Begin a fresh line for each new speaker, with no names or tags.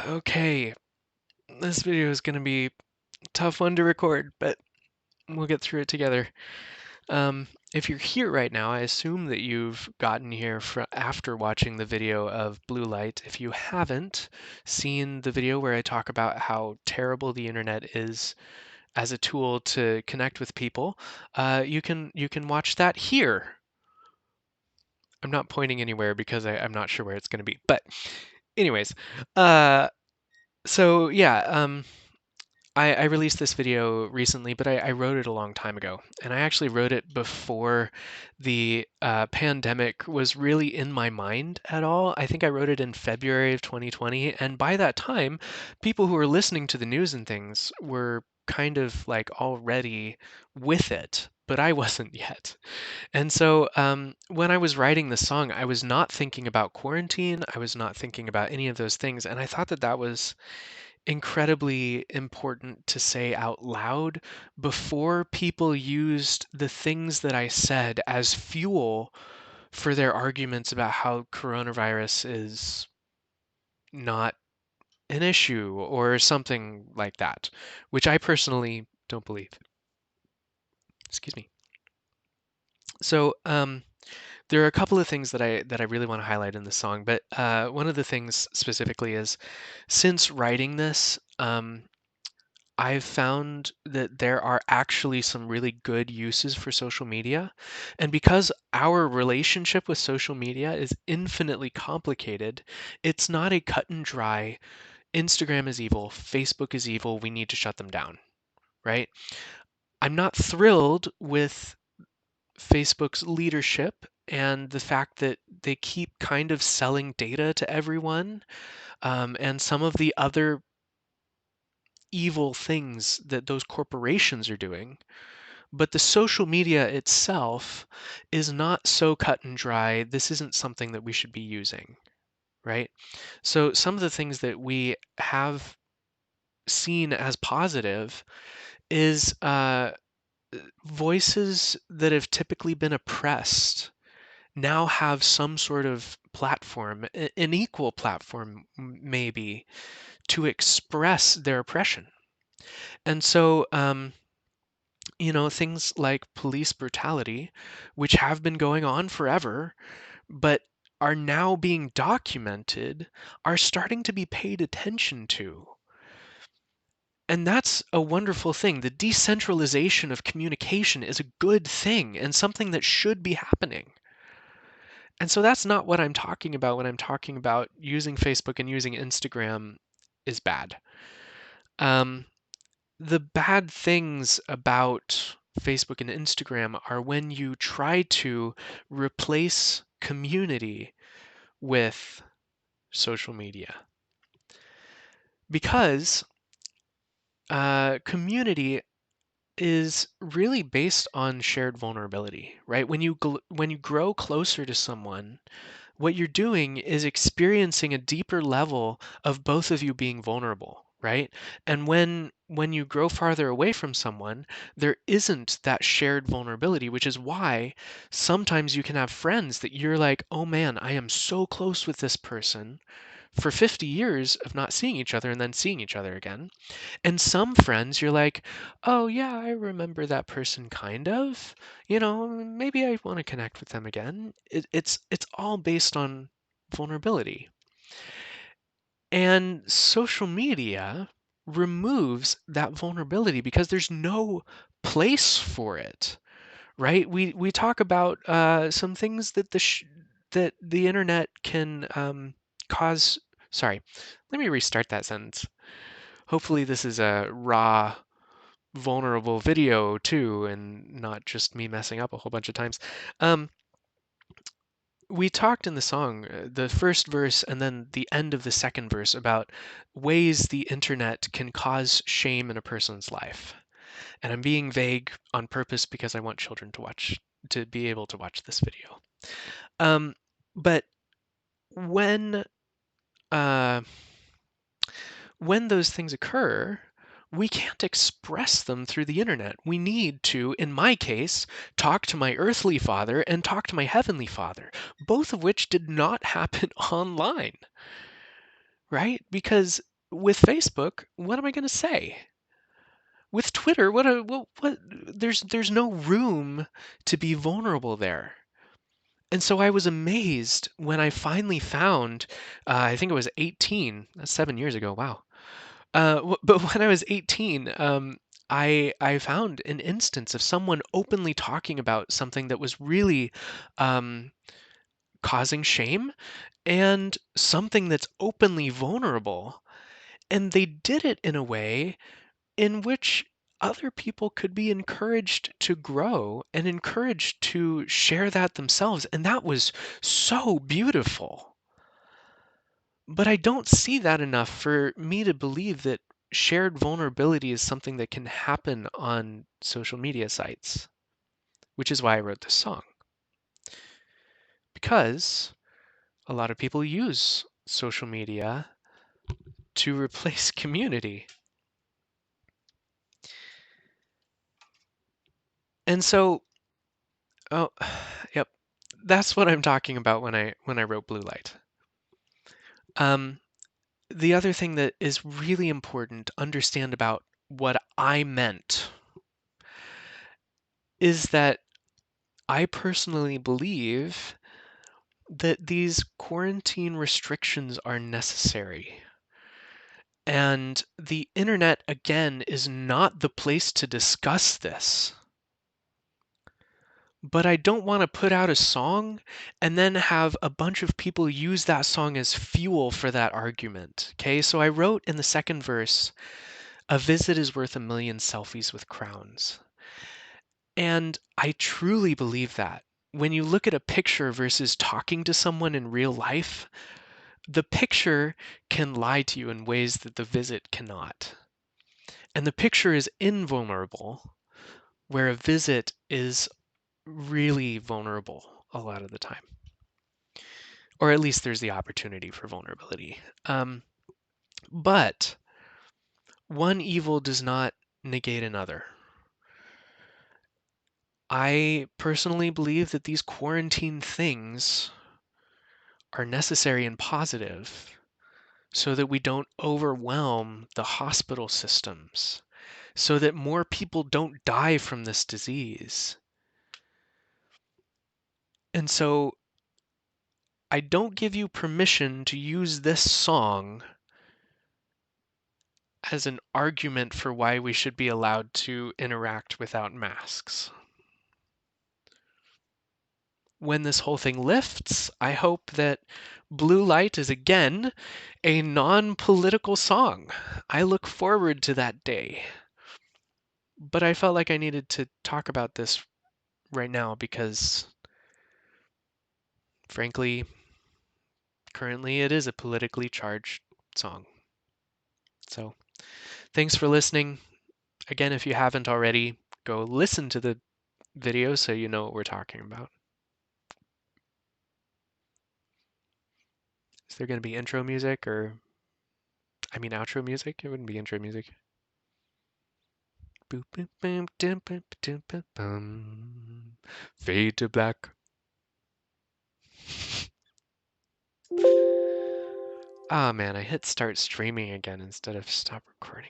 Okay, this video is going to be a tough one to record, but we'll get through it together. If you're here right now, I assume that you've gotten here after watching the video of blue light. If you haven't seen the video where I talk about how terrible the internet is as a tool to connect with people, you can watch that here. I'm not pointing anywhere because I'm not sure where it's going to be. But anyways, uh, so yeah, I released this video recently, but I wrote it a long time ago. And I actually wrote it before the pandemic was really in my mind at all. I think I wrote it in February of 2020. And by that time, people who were listening to the news and things were kind of like already with it, but I wasn't yet. And so when I was writing the song, I was not thinking about quarantine. I was not thinking about any of those things. And I thought that that was incredibly important to say out loud before people used the things that I said as fuel for their arguments about how coronavirus is not an issue or something like that, which I personally don't believe. Excuse me. So, there are a couple of things that I really want to highlight in the song, but one of the things specifically is since writing this, I've found that there are actually some really good uses for social media. And because our relationship with social media is infinitely complicated, it's not a cut and dry Instagram is evil, Facebook is evil, we need to shut them down, right? I'm not thrilled with Facebook's leadership and the fact that they keep kind of selling data to everyone, and some of the other evil things that those corporations are doing. But the social media itself is not so cut and dry. This isn't something that we should be using, right? So some of the things that we have seen as positive is voices that have typically been oppressed now have some sort of platform, an equal platform maybe, to express their oppression. And so, things like police brutality, which have been going on forever, but are now being documented, are starting to be paid attention to. And that's a wonderful thing. The decentralization of communication is a good thing and something that should be happening. And so that's not what I'm talking about when I'm talking about using Facebook and using Instagram is bad. Um, the bad things about Facebook and Instagram are when you try to replace community with social media. Because community is really based on shared vulnerability, right? When you grow closer to someone, what you're doing is experiencing a deeper level of both of you being vulnerable, right? And when you grow farther away from someone, there isn't that shared vulnerability, which is why sometimes you can have friends that you're like, oh man, I am so close with this person for 50 years of not seeing each other and then seeing each other again. And some friends, you're like, oh, yeah, I remember that person kind of. Maybe I want to connect with them again. It's all based on vulnerability. And social media removes that vulnerability because there's no place for it, right? We talk about some things that that the internet can cause. Sorry, let me restart that sentence. Hopefully, this is a raw vulnerable video too, and not just me messing up a whole bunch of times. Um, we talked in the song, the first verse and then the end of the second verse, about ways the internet can cause shame in a person's life. And I'm being vague on purpose because I want children to be able to watch this video. But when uh, when those things occur, we can't express them through the internet. We need to, in my case, talk to my earthly father and talk to my heavenly father, both of which did not happen online, right? Because with Facebook, what am I going to say? With Twitter, what there's no room to be vulnerable there. And so I was amazed when I finally found, I think it was 18, that's 7 years ago, wow. But when I was 18, I found an instance of someone openly talking about something that was really um, causing shame and something that's openly vulnerable. And they did it in a way in which other people could be encouraged to grow and encouraged to share that themselves. And that was so beautiful. But I don't see that enough for me to believe that shared vulnerability is something that can happen on social media sites, which is why I wrote this song. Because a lot of people use social media to replace community. And so, oh, yep, that's what I'm talking about when I wrote Blue Light. Um, the other thing that is really important to understand about what I meant is that I personally believe that these quarantine restrictions are necessary. And the internet, again, is not the place to discuss this. But I don't want to put out a song and then have a bunch of people use that song as fuel for that argument. Okay, so I wrote in the second verse, a visit is worth a million selfies with crowns. And I truly believe that. When you look at a picture versus talking to someone in real life, the picture can lie to you in ways that the visit cannot. And the picture is invulnerable, where a visit is really vulnerable a lot of the time. Or at least there's the opportunity for vulnerability. But one evil does not negate another. I personally believe that these quarantine things are necessary and positive so that we don't overwhelm the hospital systems, so that more people don't die from this disease. And so I don't give you permission to use this song as an argument for why we should be allowed to interact without masks. When this whole thing lifts, I hope that Blue Light is again a non political song. I look forward to that day. But I felt like I needed to talk about this right now because, frankly, currently it is a politically charged song. So, thanks for listening. Again, if you haven't already, go listen to the video so you know what we're talking about. Is there going to be intro music or, I mean, outro music? It wouldn't be intro music. Fade to black. Ah, man, I hit start streaming again instead of stop recording.